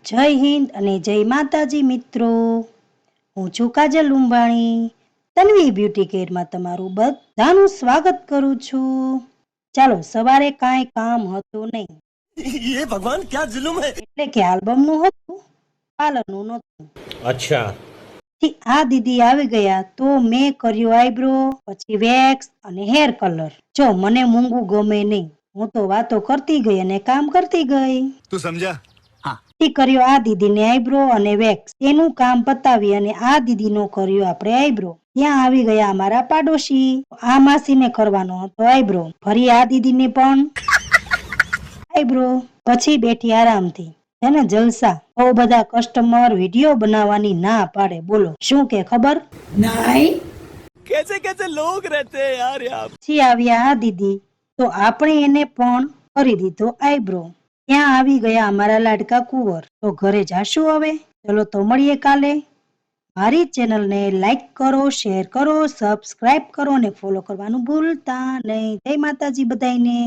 જય હિન્દ અને જય માતાજી મિત્રો, હું છું કાજલ લુંબાણી. તન્વી બ્યુટી કેરમાં તમારું બધાનું સ્વાગત કરું છું. ચાલો, સવારે કાંઈ કામ હતું નહીં. ये भगवान क्या जुल्म है। એટલે કે આલ્બમનું હતું, પાર્લરનું નહોતું. अच्छा, આ દીદી આવી ગયા તો મેં કર્યું આઈબ્રો, પછી વેક્સ અને હેર કલર. જો મને મૂંગું ગમે નહીં, હું તો વાતો કરતી ગઈ અને કામ કરતી ગઈ. तू समझा। કર્યો આ દીદીને આઈબ્રો અને વેક્સ. એનું કામ પતાવી અને આ દીદીનો કર્યો આપણે આઈબ્રો. ત્યાં આવી ગયા અમારા પાડોશી. આ માસીને કરવાનો હતો આઈબ્રો. ફરી આ દીદીને પણ આઈબ્રો. પછી બેઠી આરામથી. એને જલસા. બહુ બધા કસ્ટમર વિડીયો બનાવવાની ના પાડે. બોલો શું કે ખબર? कैसे कैसे लोग रहते हैं यार यहाँ। પછી આવ્યા આ દીદી તો આપણે એને પણ કરી દીધો આઈબ્રો. ત્યાં આવી ગયા અમારા લાડકા કુંવર. તો ઘરે જાશું હવે. ચલો તો મળીએ કાલે. મારી ચેનલને લાઈક કરો, શેર કરો, સબસ્ક્રાઇબ કરો અને ફોલો કરવાનું ભૂલતા નહીં. જય માતાજી બધાને.